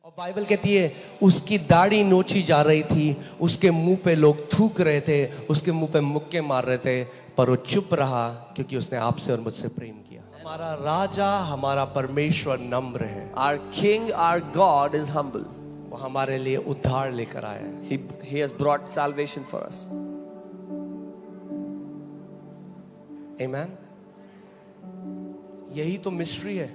और बाइबल कहती है उसकी दाढ़ी नोची जा रही थी, उसके मुंह पे लोग थूक रहे थे, उसके मुंह पे मुक्के मार रहे थे, पर वो चुप रहा क्योंकि उसने आपसे और मुझसे प्रेम किया। हमारा राजा, हमारा परमेश्वर नम्र है। Our King, our God is humble. वो हमारे लिए उद्धार लेकर आया है। He has brought salvation for us. आमीन। यही तो मिस्ट्री है।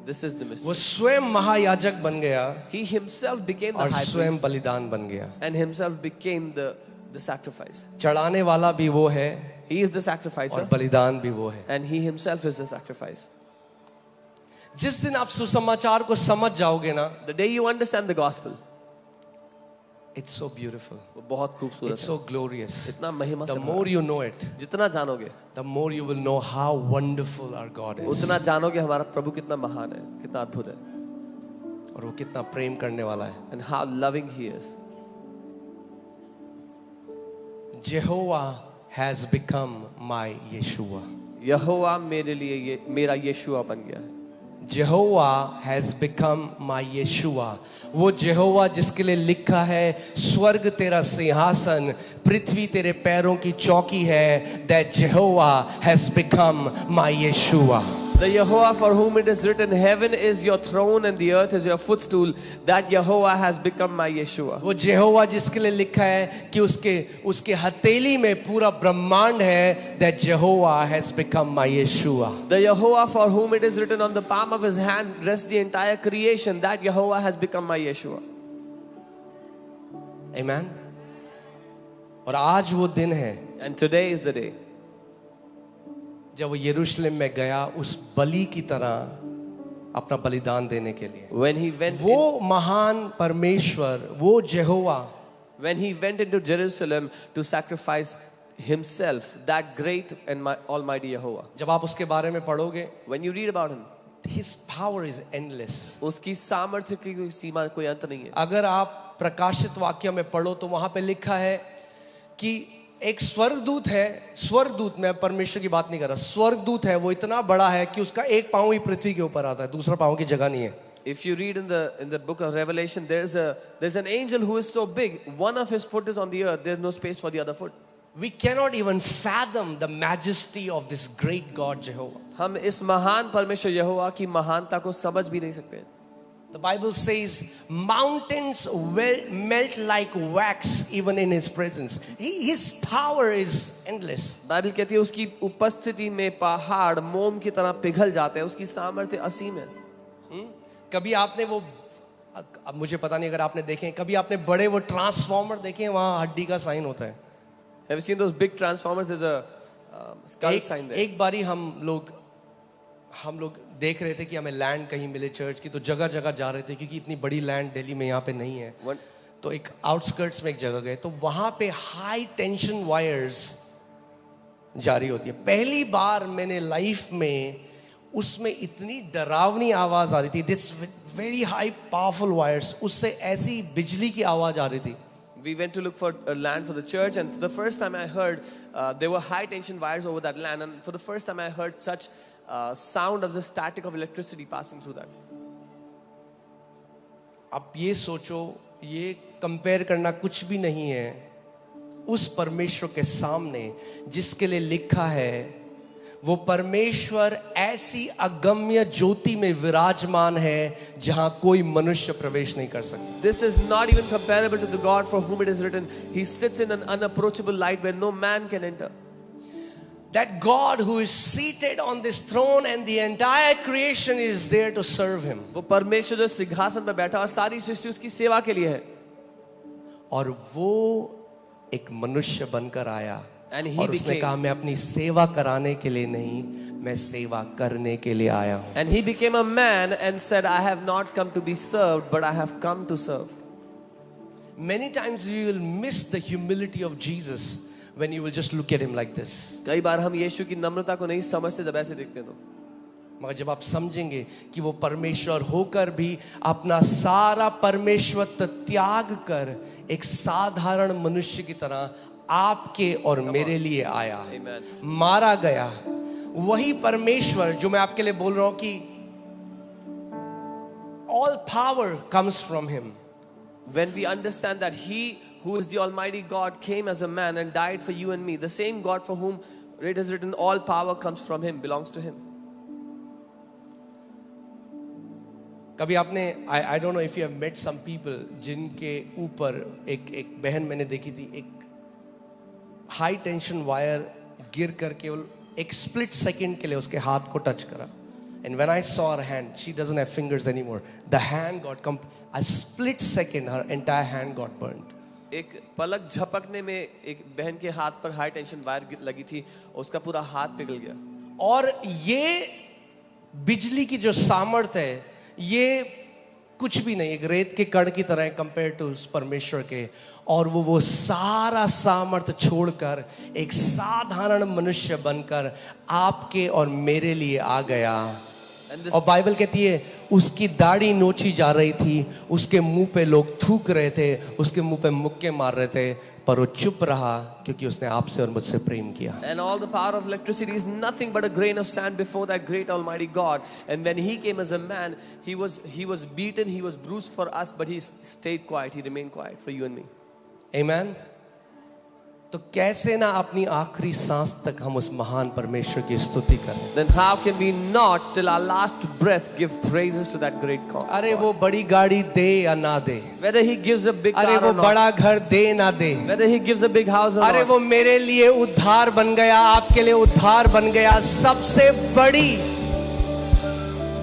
This is the mystery. वो स्वयं महायाजक बन गया He himself became the और high स्वयं priest बलिदान बन गया। and himself became the sacrifice. चढ़ाने वाला भी वो है He is the और sacrificer बलिदान भी वो है। and he himself is the sacrifice. जिस दिन आप सुसमाचार को समझ जाओगे ना, The day you understand the gospel, it's so beautiful, वो बहुत खूबसूरत it's है, so glorious. इतना महिमा The से more you know it, भरा। जितना जानोगे the more you will know how wonderful our God is. उतना जानोगे हमारा प्रभु कितना महान है, कितना अद्भुत है, और वो कितना प्रेम करने वाला है। and how loving he is. Jehovah has become my Yeshua. यहोवा मेरे लिए ये मेरा यीशुआ बन गया है। Jehovah has become my Yeshua. वो जेहोवा जिसके लिए लिखा है स्वर्ग तेरा सिंहासन, पृथ्वी तेरे पैरों की चौकी है। That Jehovah has become my Yeshua. The Yehovah for whom it is written, heaven is your throne and the earth is your footstool. That Yehovah has become my Yeshua. वो जेहोवा जिसके लिए लिखा है कि उसके हथेली में पूरा ब्रह्मांड है। That Jehovah has become my Yeshua. The Yehovah for whom it is written, on the palm of his hand rests the entire creation. That Yehovah has become my Yeshua. Amen. और आज वो दिन है And today is the day जब वो यरूशलेम में गया उस बलि की तरह अपना बलिदान देने के लिए। when he went वो महान परमेश्वर, वो जेहोवा when he went into Jerusalem to sacrifice himself, that great and my almighty Yehovah. जब आप उसके बारे में पढ़ोगे, When you read about him, his power is endless. उसकी सामर्थ्य की कोई सीमा, कोई अंत नहीं है। अगर आप प्रकाशित वाक्य में पढ़ो तो वहां पे लिखा है कि एक स्वर्गदूत है, स्वर्गदूत, मैं परमेश्वर की बात नहीं कर रहा, स्वर्गदूत है, वो इतना बड़ा है कि उसका एक पांव ही पृथ्वी के ऊपर आता है, दूसरा पांव की जगह नहीं है। If you read in the book of Revelation, there's an angel who is so big, one of his foot is on the earth, there's no space for the other foot. We cannot even fathom the majesty of this great God Jehovah. हम इस महान परमेश्वर यहोवा की महानता को समझ भी नहीं सकते। The Bible says mountains will melt like wax even in his presence. His power is endless. Bible कहती है उसकी उपस्थिति में पहाड़ मोम की तरह पिघल जाते हैं, उसकी सामर्थ्य असीम है। कभी आपने वो, अब मुझे पता नहीं अगर आपने देखे, कभी आपने बड़े वो ट्रांसफॉर्मर देखे, वहां हड्डी का साइन होता है। Have you seen those big transformers? There's a skull sign there. एक बारी हम लोग देख रहे थे कि हमें लैंड कहीं मिले चर्च की, तो जगह जगह जा रहे थे क्योंकि इतनी बड़ी लैंड दिल्ली में यहाँ पे नहीं है। तो एक आउटस्कर्ट्स में एक जगह गए, तो वहां पे हाई टेंशन वायर्स जारी होती है। पहली बार मैंने लाइफ में उसमें इतनी डरावनी आवाज आ रही थी, this very high powerful wires, उससे ऐसी बिजली की आवाज आ रही थी। We went to look for a land for the church, and for the first time I heard there were high tension wires over that land, and for the first time I heard such sound of the static of electricity passing through that. अब ये सोचो, ये compare करना कुछ भी नहीं है उस परमेश्वर के सामने जिसके लिए लिखा है वो परमेश्वर ऐसी अगम्य ज्योति में विराजमान है जहां कोई मनुष्य प्रवेश नहीं कर सकता। This is not even comparable to the God for whom it is written, he sits in an unapproachable light where no man can enter. That God who is seated on this throne and the entire creation is there to serve him. वो परमेश्वर जो सिंहासन पर बैठा और सारी सृष्टि उसकी सेवा के लिए है। और वो एक मनुष्य बनकर आया और उसने कहा मैं अपनी सेवा कराने के लिए नहीं, मैं सेवा करने के लिए आया हूं। And he became a man and said, I have not come to be served, but I have come to serve. Many times we will miss the humility of Jesus when you will just look at him like this. कई बार हम यीशु की नम्रता को नहीं समझते जब ऐसे देखते तो। मगर जब आप समझेंगे कि वो परमेश्वर होकर भी अपना सारा परमेश्वरत्व त्याग कर एक साधारण मनुष्य की तरह आपके और मेरे लिए आया, मारा गया, वही परमेश्वर जो मैं आपके लिए बोल रहा हूं कि all power comes from him. When we understand that He who is the Almighty God came as a man and died for you and me, the same God for whom it is written, all power comes from Him, belongs to Him. कभी आपने I don't know if you have met some people जिनके ऊपर एक बहन मैंने देखी थी, एक हाई टेंशन वायर गिर कर केवल एक स्प्लिट सेकंड के लिए उसके हाथ को टच करा. And when I saw her hand, she doesn't have fingers anymore. The hand got a split second, her entire hand got burnt. एक पलक झपकने में एक बहन के हाथ पर हाई टेंशन वायर लगी थी, उसका पूरा हाथ पिघल गया. और ये बिजली की जो सामर्थ्य है, ये कुछ भी नहीं, एक रेत के कण की तरह है कंपेयर टू परमेश्वर के. और वो सारा सामर्थ्य छोड़कर एक साधारण मनुष्य बनकर आपके और मेरे लिए आ गया. और बाइबल कहती है उसकी दाढ़ी नोची जा रही थी, उसके मुंह पे लोग थूक रहे थे, उसके मुंह पे मुक्के मार रहे थे, पर वो चुप रहा क्योंकि उसने आपसे और मुझसे प्रेम किया. And all the power of electricity is nothing but a grain of sand before that great Almighty God. And when He came as a man, He was beaten, He was bruised for us, but He stayed quiet. He remained quiet for you and me. Amen. तो कैसे ना अपनी आखिरी सांस तक हम उस महान परमेश्वर की स्तुति करें. Then how can we not till our last breath give praises to that great God? अरे वो बड़ी गाड़ी दे या ना दे, Whether He gives a big अरे car वो or not, बड़ा घर दे ना दे, whether He gives a big house or अरे not, वो मेरे लिए उद्धार बन गया, आपके लिए उद्धार बन गया. सबसे बड़ी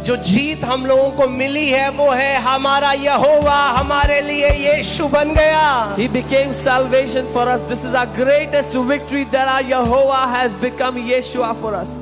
जो जीत हम लोगों को मिली है वो है हमारा यहोवा हमारे लिए यीशु बन गया. He became salvation for us. This is our greatest victory, that our Yehovah has become Yeshua for us.